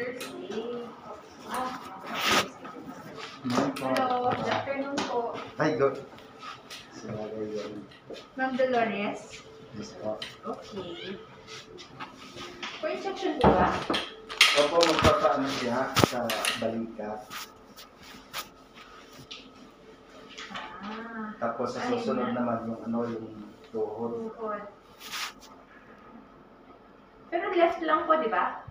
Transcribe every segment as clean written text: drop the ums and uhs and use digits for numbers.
Sir Steve. Hello, Good afternoon po. Ay, go. Ma'am Dolores. Yes po. Okay. For instruction po ba? Opo, magpapaano siya sa balikat. Tapos sa susunod naman yung yung tuhod. Tuhod. Pero left lang po, di ba?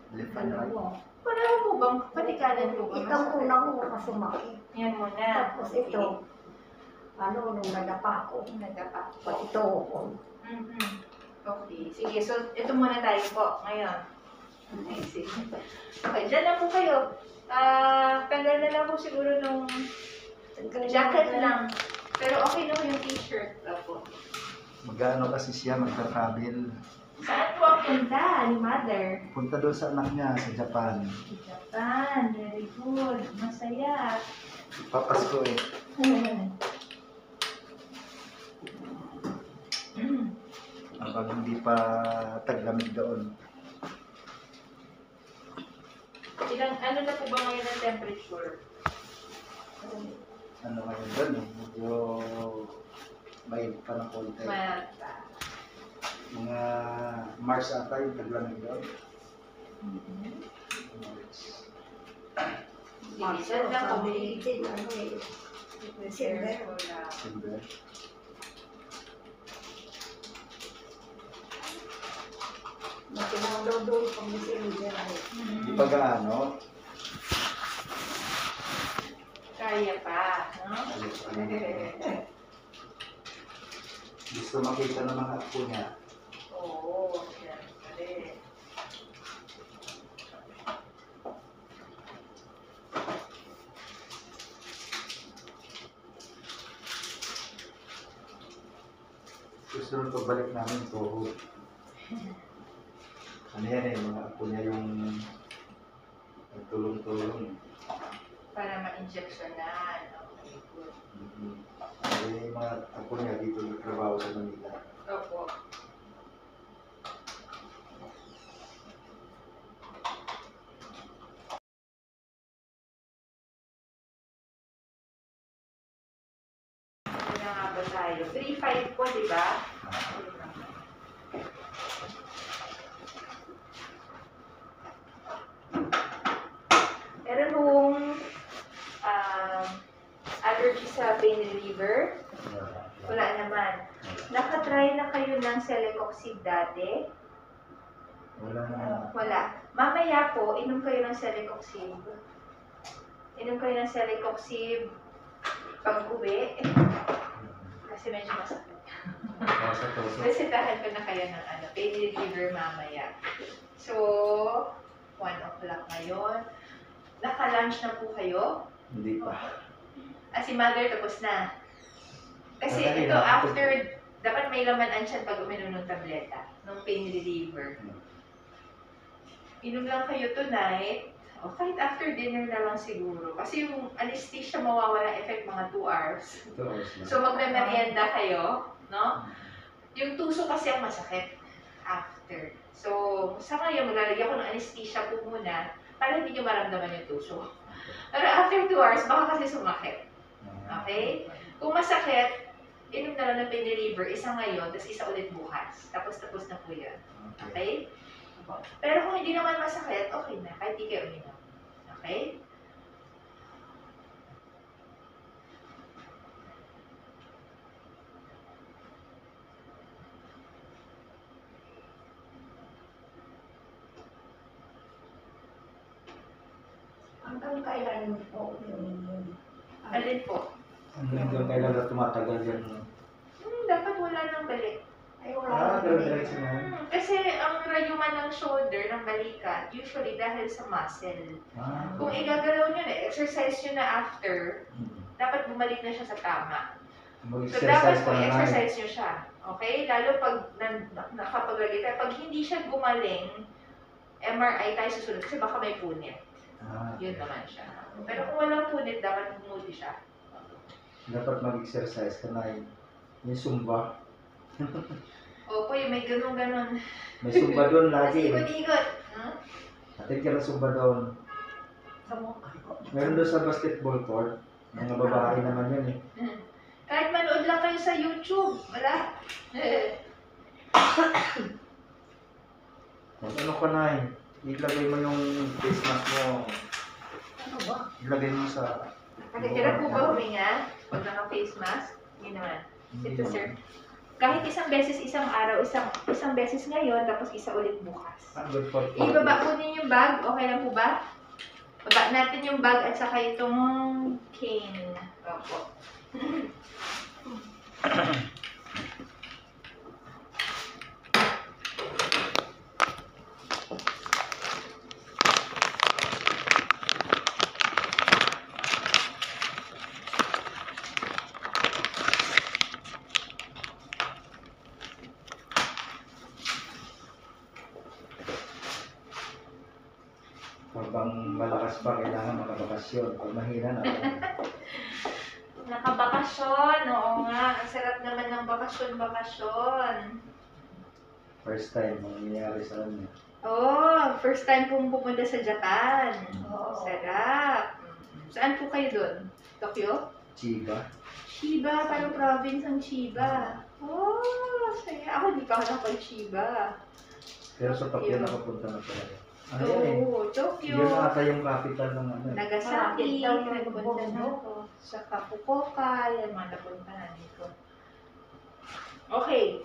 Left and right. Pareho po bang patikanan po ba? Itong unang una sumakit. Yan muna. Tapos ito, nung nadapa ko. Nagapa. Pati ito ko. Okay. Sige, so ito muna tayo po ngayon. Okay, sige. Okay, dyan lang po kayo. Tanggal na lang po siguro nung jacket lang. Pero okay naman yung t-shirt. Opo. Mag-ano kasi siya, magkakabil. Saan po ang punta ni Mother? Punta doon sa anak niya sa Japan. Japan. Very good. Masaya. Papasko eh. Habang hindi pa taglamig doon. Ano na po ba ngayon ang temperature? Ano ngayon doon eh. Medyo may pa ng konti. Mata. Mga Mars ata yung taglamig doon. March. Sige, dyan lang po. December. December. Matinang doon pang December. Di pa gaano. Kaya pa, no? Gusto makita ng mga apo niya. Oo, siyempre. Susunod pagbalik namin tuhod. Ano yan eh, mga apo niya yung nagtulong-tulong. Para ma-injectionan. Okay, good. Yung mga apo niya dito nagtrabaho sa Manila. Opo. Ano na nga ba tayo? 3-5 po, di ba? Meron hong allergy sa pain reliever? Wala naman. Nakatry na kayo ng Celecoxib dati? Wala na. Wala. Mamaya po, inom kayo ng Celecoxib. Inom kayo ng Celecoxib pag-uwi. Kasi medyo masakit. Sa tusok. Resetahan ko na kayo ng pain reliever mamaya. So, 1 o'clock ngayon. Naka-lunch na po kayo? Hindi pa. Si Mother tapos na. Kasi Madali ito, na. after, dapat may laman siya pag uminom ng tableta, ng pain reliever. Inom lang kayo tonight, o kahit after dinner na lang siguro. Kasi yung anesthesia mawawala effect mga 2 hours. 2 hours na. So magme-merienda kayo, no? Yung tuso kasi ang masakit after. So, sa ngayon, maglalagyan ko ng anesthesia po muna para hindi nyo maramdaman yung tuso. Pero after 2 hours, baka kasi sumakit. Okay? Kung masakit, inom na lang ng pain reliever, isa ngayon, tapos isa ulit bukas. Tapos na po yan. Okay? Pero kung hindi naman masakit, okay na. Kahit di kayo uminom. Okay? Hanggang kailan po yung Alin po? Hanggang kailan na tumatagal yan? Dapat wala nang balik. ay wala. Diretso na. Kasi ang rayuman ng shoulder, ng balikat, usually dahil sa muscle. Kung igagalaw nyo na, exercise nyo na after, dapat bumalik na siya sa tama. So, dapat po exercise nyo siya. Okay? Lalo pag nakapaglagay tayo. Pag hindi siya gumaling, MRI tayo susunod kasi baka may punit. Yun naman siya. Pero kung walang punit, dapat bumuti siya. Dapat mag-exercise ka na may Zumba. Opo, yung may ganun-ganun. May Zumba doon Tapos lagi. ikot-ikot. Huh? Take ka na Zumba doon. Sa mukha ko. Meron doon sa basketball court. Mga babae naman yun eh. Kahit manood lang kayo sa YouTube, wala. Ano ka na eh. Ilagay mo yung face mask mo. Ano ba? Ilagay mo sa... Nakikira po ba huminga? Pag naka-face mask? Hindi naman. Ito, sir. Kahit isang beses, isang araw, isang beses ngayon, tapos isa ulit bukas. Good for Ibaba po ninyo yung bag. Okay lang po ba? Baba natin yung bag at saka itong cane. Opo. Habang malakas pa, kailangan makabakasyon. Pag mahina na, Nakabakasyon. Oo nga. Ang sarap naman ng bakasyon. first time, mangyayari sa kanya. Oh, first time pong pupunta sa Japan. Oo. Sarap. Saan po kayo doon? Tokyo? Chiba. Chiba, parang province ang Chiba. Oh, saya. Ako hindi pa ako nakapag-Chiba. Pero sa Tokyo Tokyo. nakapunta na talaga. Ano yan eh? Oo, Tokyo. Yun ata yung capital ng ano eh. Nagasaki, Malapit daw yung nagpunta na Bobo. ako. Sa Fukuoka, yan mga napuntahan ko. Okay.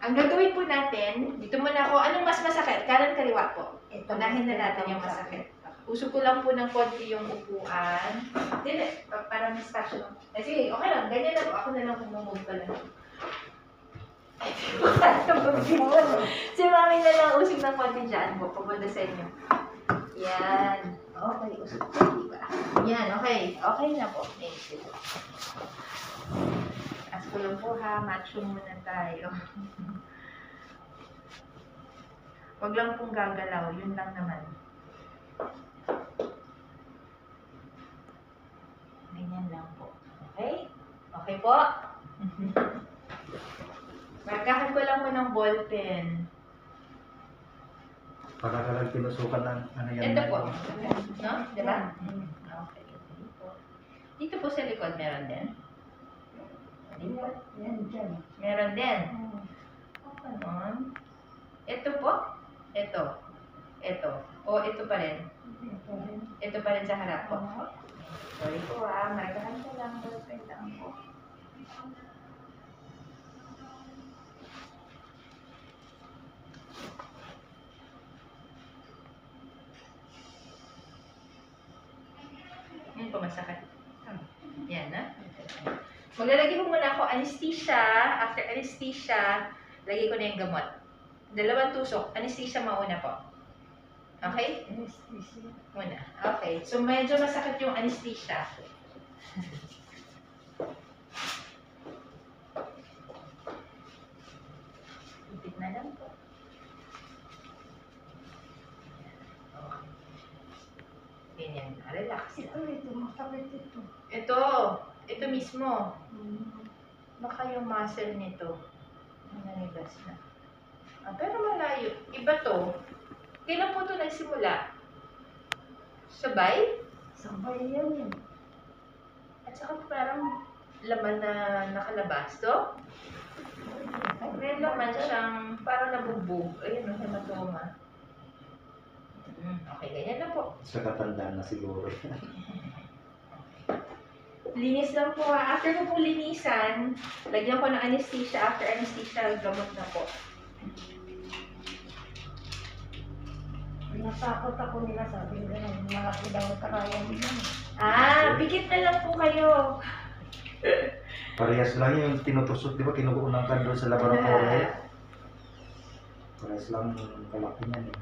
Ang gagawin po natin, dito muna ako, anong mas masakit? Kanan kaliwa po. Ito, Unahin na natin yung masakit. Usog ko lang po ng konti yung upuan. Dili, para mas fashion. Eh, sige, okay lang. Ganyan na po. Ako na lang kumumove pa lang. Si mami na lang usog ng konti dyan po. Papunta sa inyo. Yan. Okay, usog ko. Diba? Yan, okay. Okay na po. Thank you. As ko lang po ha. Macho muna tayo. Huwag lang pong gagalaw. Yun lang naman. Ganyan lang po. Okay? Okay po? Markahan ko lang po ng ballpen. Para ka lang tinusukan ng ano yan. Ito po. No? Diba? Okay. Dito po sa likod meron din. Dito. Yan dyan. Meron din. Ganon. Ito po. Ito. Ito. O, ito pa rin. Ito pa rin sa harap po. Sorry po markahan ko lang. Ballpen lang po. Yan po masakit. Yan na. Maglalagay ko muna ako anesthesia. After anesthesia, lagay ko na yung gamot. 2 tusok. Anesthesia mauna po. Okay? Muna. Okay. So, medyo masakit yung anesthesia. Ipit na lang po. Okay. Ganyan. Relax lang. Ito, masakit ito. Ito mismo. Baka yung muscle nito. Nanigas na. Pero malayo. Iba to. Kailan po ito nagsimula? Sabay? Sabay yan eh. At saka parang laman na nakalabas to? May laman siyang parang nabugbog. Ayun, hematoma. Okay, ganyan lang po. Sa katandaan na siguro. Linis lang po ha. After ko pong linisan, lagyan ko ng anesthesia. After anesthesia, gamot na po. Natakot ako nila, sabi nila, malaki daw karaya nila. Pikit na lang po kayo. Parehas lang yung tinutusok, di ba? Kinukunan ka doon sa laboratory. Parehas lang yung kalaki niyan eh.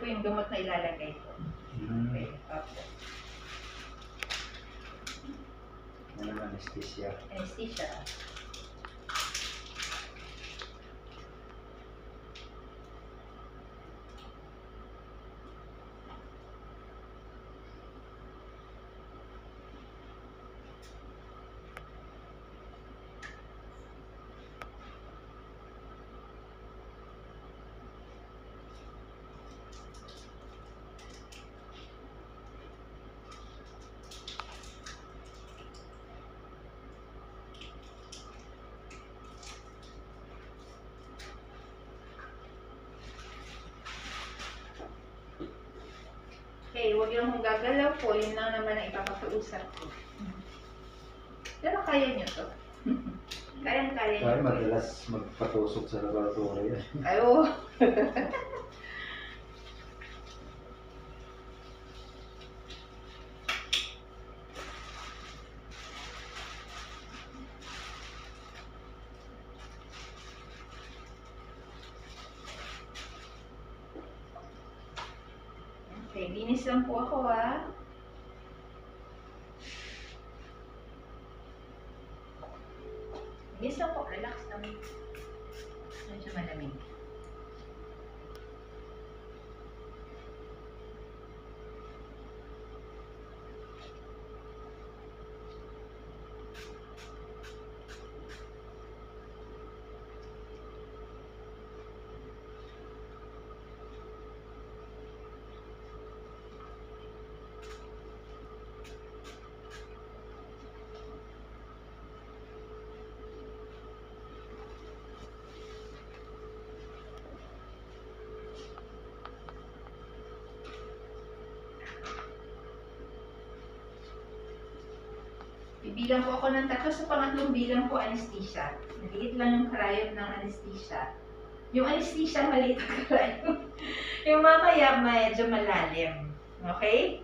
yung gamot na ilalagay ko. Hmm. Okay, opo. Ano naman, anesthesia. Anesthesia. Okay, huwag lang mong gagalaw po. Yun lang naman ang ipapakiusap ko. Pero kaya nyo to. Kaya Kaya nyo. madalas magpatusok sa laboratory. Ayo. Okay, linis lang po ako Linis lang po, relax lang. Medyo malamig. Bibilang po ako ng 3 sa pangatlong bilang po anesthesia. Maliit lang yung karayom ng anesthesia. Yung anesthesia, maliit ang karayom. Yung mamaya, medyo malalim. Okay?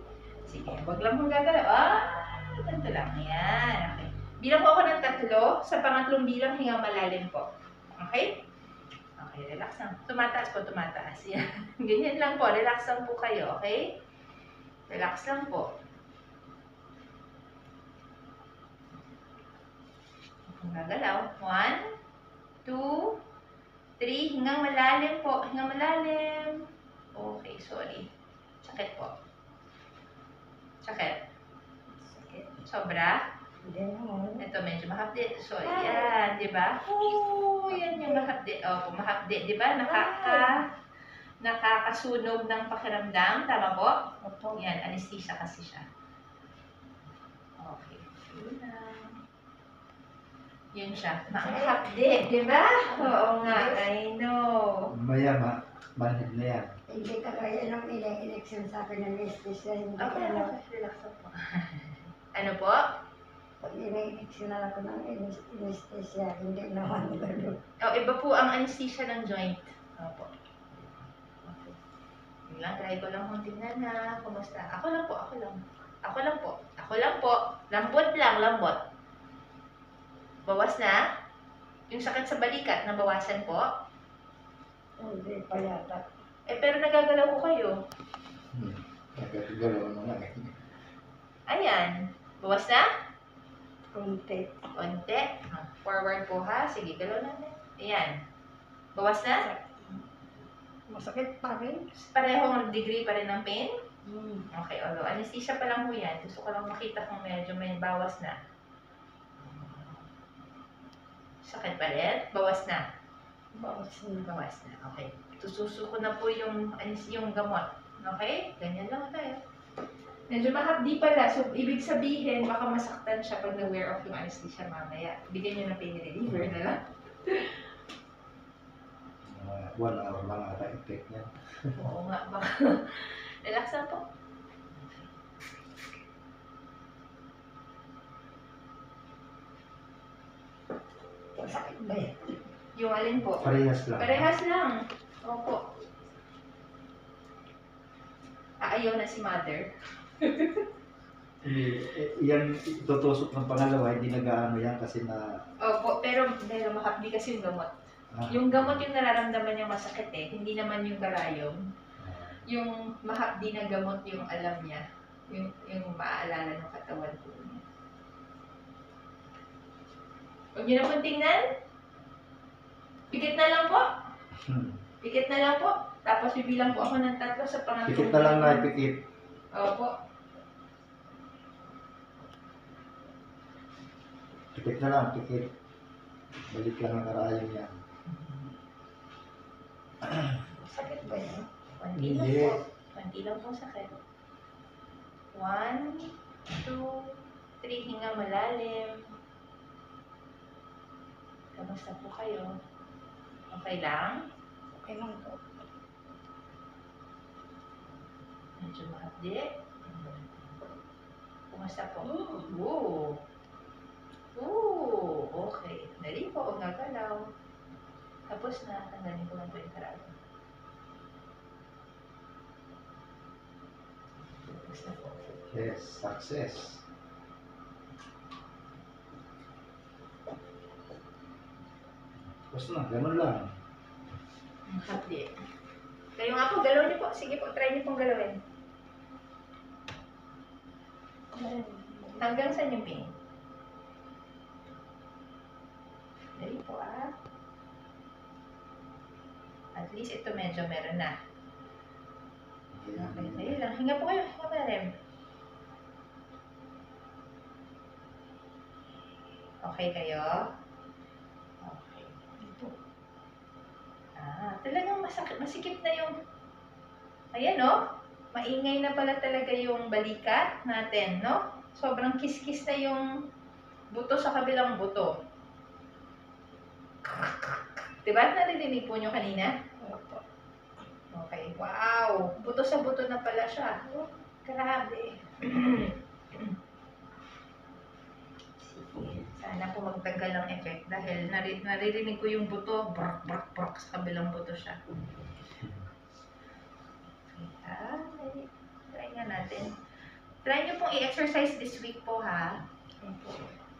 Sige, wag lang mong gagalaw. Ganito lang. Yan. Okay. Bilang po ako ng 3. Sa pangatlong bilang, hingang malalim po. Okay? Okay, relax lang. Tumataas po, tumataas. Yan. Ganyan lang po. Relax lang po kayo. Okay? Relax lang po. Gagalaw. 1, 2, 3. Hanggang malalim po. Hanggang malalim. Okay, sorry. Sakit po. Sakit. Sakit. Sobra. Hindi naman. Ito, medyo mahapdi. So, yan. Di ba? Oh, yan yung mahapdi. O, mahapdi. Di ba? Nakakasunog ng pakiramdam. Tama po? Opo. Yan, anesthesia kasi siya. Okay. Yun lang. Yun siya. Mahapdi, di ba? Oo nga, I know. Maya, manhid na yan. Hindi ka kaya nung election sa akin ng anesthesia. Hindi Okay, ka na. relax po. Ano po? Pag in-election na ako ng anesthesia, hindi naman gano'n. Iba po ang anesthesia ng joint. Opo. Okay. Yun lang, try ko lang kung tingnan na. Kumusta? Ako lang po. Lambot lang, lambot. Bawas na? Yung sakit sa balikat, nabawasan po? Hindi pa yata. Pero nagagalaw ko kayo. Nagkagalaw mo nga eh. Ayan. Bawas na? Kunti. Konti. Forward po ha. Sige, galaw natin. Ayan. Bawas na? Masakit pa rin. Parehong degree pa rin ng pain? Hmm. Okay, although anesthesia pa lang po yan. Gusto ko lang makita kung medyo may bawas na. Sakit pa rin? Bawas na. Bawas na. Bawas na. Okay. Tususo ko na po yung gamot. Okay? Ganyan lang tayo. Medyo mahapdi pala. So, ibig sabihin, baka masaktan siya pag na-wear off yung anesthesia mamaya. Bigyan niyo ng pain reliever na lang. 1 hour lang ata effect niya. Oo nga. Baka relax na po. Masakit ba yan? Yung alin po? Parehas lang. Parehas lang. Opo. Ayaw na si mother. Hindi, yan tutusok ng pangalawa, hindi nag-aano yan kasi Opo, pero mahapdi kasi yung gamot. Yung gamot yung nararamdaman niya masakit eh, hindi naman yung karayom. yung mahapdi na gamot yung alam niya. Yung maaalala ng katawan po niya. Huwag niyo na pong tingnan. Pikit na lang po. Pikit na lang po. Tapos bibilang po ako ng 3 sa pangatlong. Pikit na lang na, pikit. Opo. Pikit na lang, pikit. Balik lang ang karayan niya. Sakit ba yan? Konti lang Hindi. po. Konti lang po sakit. 1, 2, 3. Hinga malalim. Kamusta po kayo? Okay lang? Okay lang po. Medyo mahapdi. Kumusta po? Ooh. Okay. Dali po, huwag gagalaw. Tapos na, tanggalin ko lang po yung karado. Tapos na po. Yes, success. Tapos na, ganun lang. Hapdi. Kayo nga po, galaw niyo po. Sige po, try niyo pong galawin. Hanggang saan yung pain? Dali po At least ito medyo meron na. Okay, dali lang. Hinga po kayo. Hinga pa rin. Okay kayo? Okay. Talagang masikip na yung... Ayan, no? Maingay na pala talaga yung balikat natin, no? Sobrang kiskis na yung buto sa kabilang buto. Diba? Naririnig po nyo kanina? Opo. Okay. Wow! Buto sa buto na pala siya. Grabe. Sige. Sana po magtagal ang effect dahil naririnig ko yung buto. Brak, brak, brak sa kabilang buto siya. Okay. Try nga natin. Try nyo pong i-exercise this week po, ha?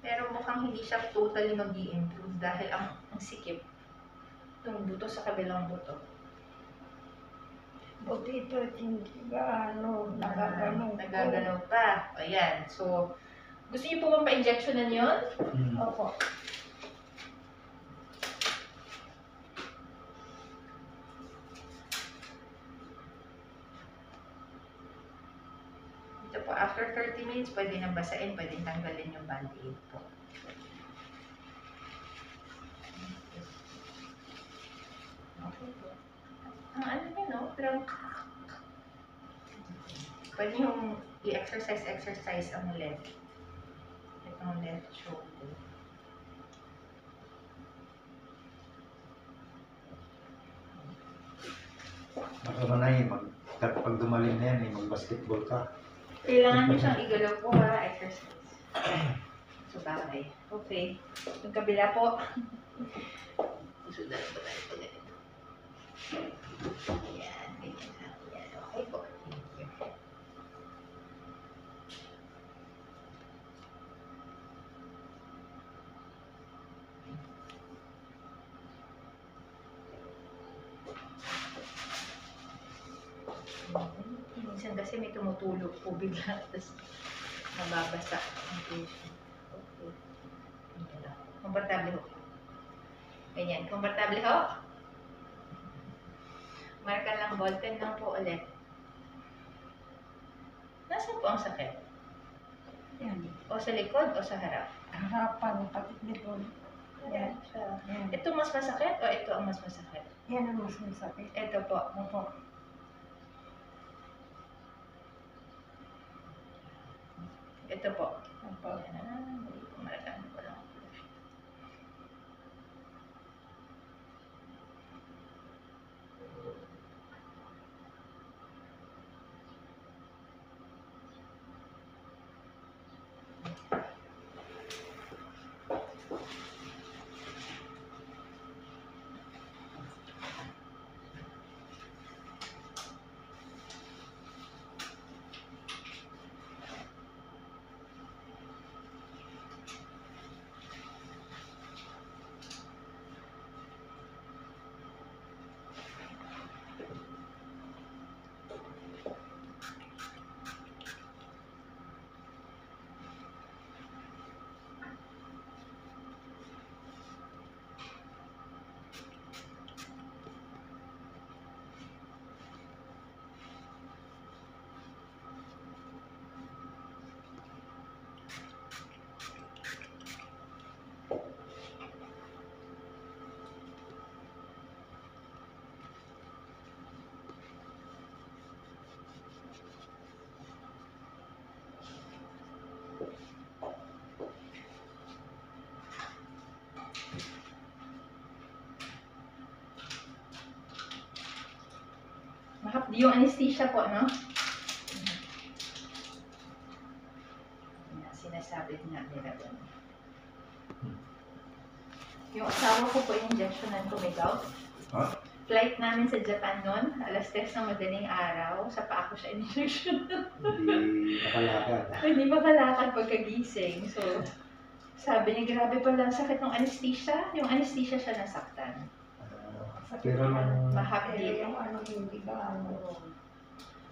Pero mukhang hindi siya totally mag-i-improve dahil ang sikip yung buto sa kabilang buto. Buti ito, hindi nagagano. Nagagalaw pa. Ayan. So, gusto niyo po bang pa-injectionan yun? Opo. Ito po, after 30 minutes, pwede nang basain, pwede tanggalin yung band-aid po. Okay po. Ang ano niya, no? Pero, pwede yung i-exercise ang left. Itong left shoulder. Baka manay, pag dumaling na yan, mag-basketball ka. Kailangan mo siyang igalaw po, ha? Exercise. So, bagay. Okay. Yung kabila po. Susunod po tayo po ganito. Yan. Ganyan ha. Yan. Okay po. Thank you. Minsan kasi may tumutulog po bigla, tapos nababasa ang patient. Okay. Komportable ho. Ganyan, komportable ho. Marka lang, ballpen lang po ulit. Nasaan po ang sakit? Yan. O sa likod o sa harap? Harapan, pati likod. Ayan siya. Yan. Ito mas masakit o ito ang mas masakit? Yan ang mas masakit. Ito po. Opo. Ito po. Opo. Ayan. Markaan ko lang. yung anesthesia po, no? Sinasabi nga nila doon. Yung asawa ko po, injectionan ko may gout. Ha? Flight namin sa Japan noon, alas 3 ng madaling araw, sa paa ko siya injection. Hindi nakalakad. Hindi makalakad pagkagising. So, sabi niya, grabe pala ang sakit ng anesthesia. Yung anesthesia siya nasaktan. Pero nung Mahapdi. Yung ano, hindi ba ano.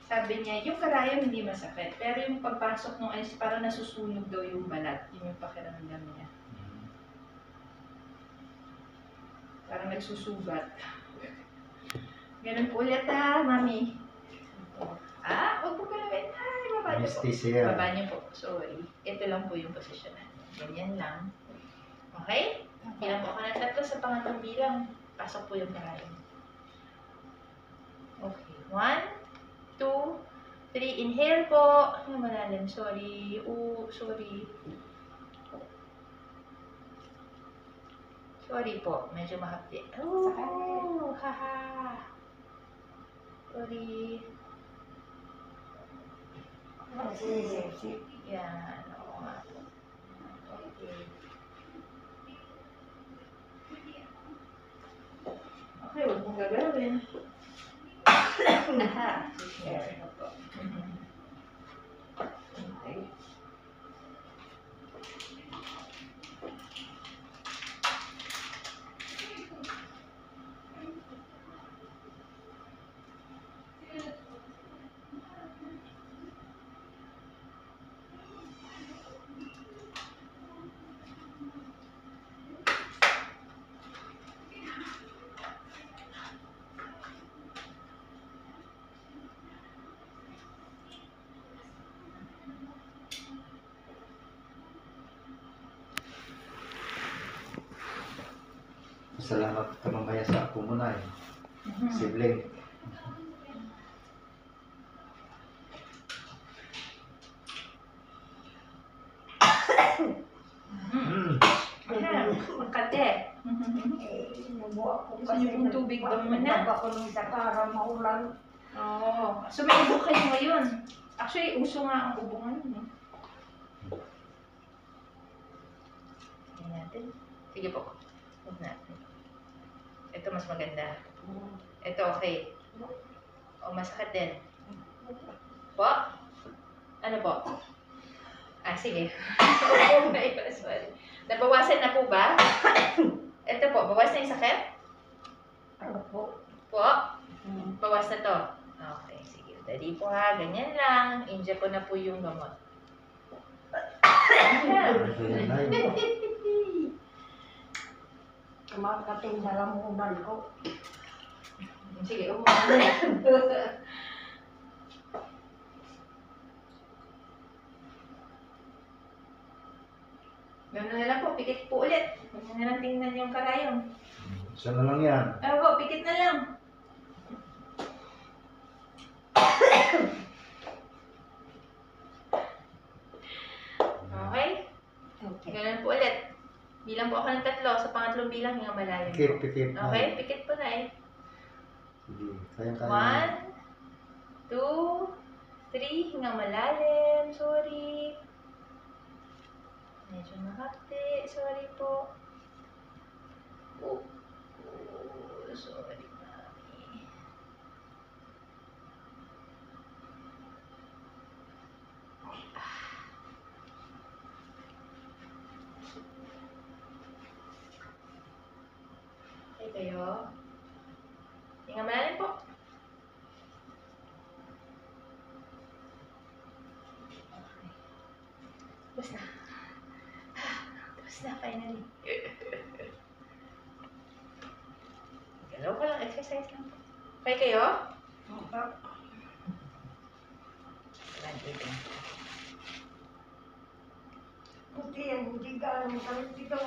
Sabi niya, yung karayom hindi masakit. Pero yung pagpasok ng anesthesia, parang nasusunog daw yung balat. Yun yung pakiramdam niya. Parang nagsusugat. Ganun po ulit mami. Huwag po kalawin. Baba niyo po. anesthesia. Baba niyo po. Sorry. Ito lang po yung posisyon natin. Ganyan lang. Okay? Bilang po ako ng 3 sa pangatlong bilang. Pasok po yung karayom. Okay. 1, 2, 3. Inhale po. Ay, malalim. Sorry. Sorry. Sorry po. Medyo mahapdi. Haha. Sorry. Sige. Yan. Oo nga po. Okay. Okay, huwag mong gagalawin. Aha. Share na po. Okay. Salamat ka mamaya sa ako muna eh. Sibling. Makate. Nabuha ko Gusto niyo pong tubig ba muna? Nagbaba ko nung sa para maulan. Oo. So may ubo kayo ngayon. Actually, uso nga ang ubo ngayon. Tingnan natin. Sige po. Huwag natin. Ito mas maganda. Ito okay. O masakit din. Po? Ano po? Sige. Sorry. Nabawasan na po ba? Ito po, bawas na yung sakit? Ano po? Po? Bawas na to. Okay, sige. Dali po ha, ganyan lang. Inject ko na po yung gamot. Kumakating na lamunan ko. Sige, umuha na. Ganun na lang po, pikit po ulit. Huwag na lang tingnan yung karayom. Isa na lang yan. Po, pikit na lang. Okay? Okay. Ganun po ulit. Bilang po ako ng 3, sa pangatlong bilang, hinga malalim. Pikit. Okay, pikit po na eh. Sige, kaya. 1, 2, 3, hinga malalim. Sorry. Medyo makapti. Sorry po. Sorry, mami. Okay kayo? Hinga malalim po. Okay. Tapos na. Tapos na, finally. Galaw ko lang, exercise lang po. Okay kayo? Buti yan, hindi gaano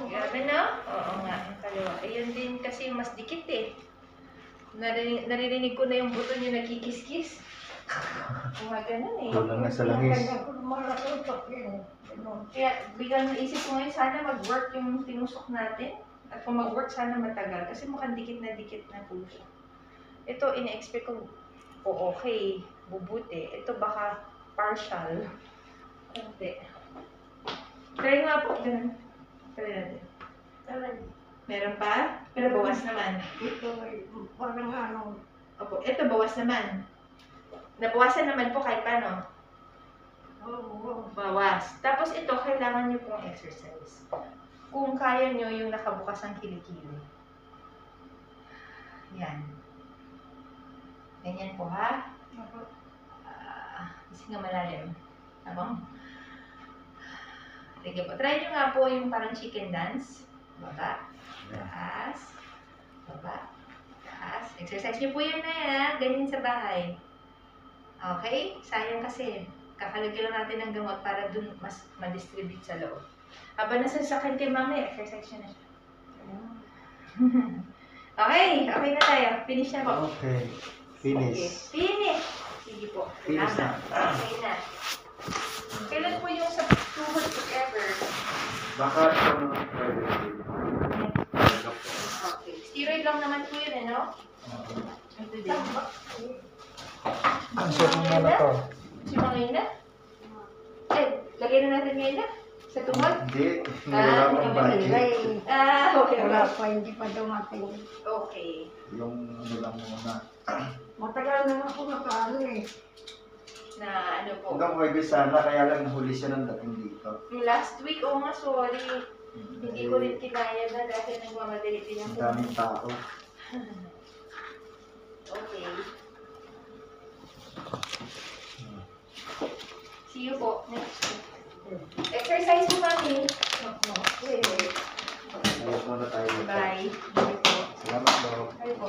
Grabe na? Oo nga, yung kaliwa. Ayun din kasi mas dikit eh. Naririnig ko na yung buto niyo nagkikis-kis. Mga ganun eh. Kulang na sa langis. Kaya biglang naisip ko ngayon, sana mag-work yung tinusok natin. At kung mag-work, sana matagal. Kasi mukhang dikit na po siya. Ito, ina-expect ko po okay, bubuti. Ito baka partial. Konti. Try nga po. Ganun. Try natin. Meron pa? Pero bawas naman. Ito ay parang ano, Opo, ito bawas naman. Nabawasan naman po kahit paano. Bawas. Tapos ito, kailangan nyo pong exercise. Kung kaya nyo yung nakabukas ang kilikili. Yan. Ganyan po ha. Kasi nga malalim. Tamang. Sige po. Try nyo nga po yung parang chicken dance. Baba. Taas. Baba. Taas. Exercise nyo po yun na yan ha. Ganyan sa bahay. Okay? Sayang kasi. Kakalagyan lang natin ng gamot para dun mas ma-distribute sa loob. Habang nasa sakit kay mama, exercise nyo na siya. Okay. Okay na tayo. Finish na po. Okay. Sige. Finish. Finish. Sige po. Finish na. Okay na. Kailan po yung sa tuhod if ever? Baka ito mga Okay. Steroid lang naman po yun, ano? Ito din. ang suot mo na to. Si Mga Ina? Eh, lagay na natin ngayon na? Sa tuhod? Hindi. Wala akong budget. Okay. wala pa, hindi pa dumating. Okay. Yung ano lang muna. Matagal na ako nakaano eh. Na ano po? Hanggang Huwebes sana, kaya lang nahuli siya ng dating dito. Last week, oo nga, sorry. Hindi ko rin kinaya na dahil nagmamadali din Ang ako. daming tao. Okay. See you po next week. Exercise po kami. Ayos muna tayo. Bye. Bye po. Salamat daw. Bye po.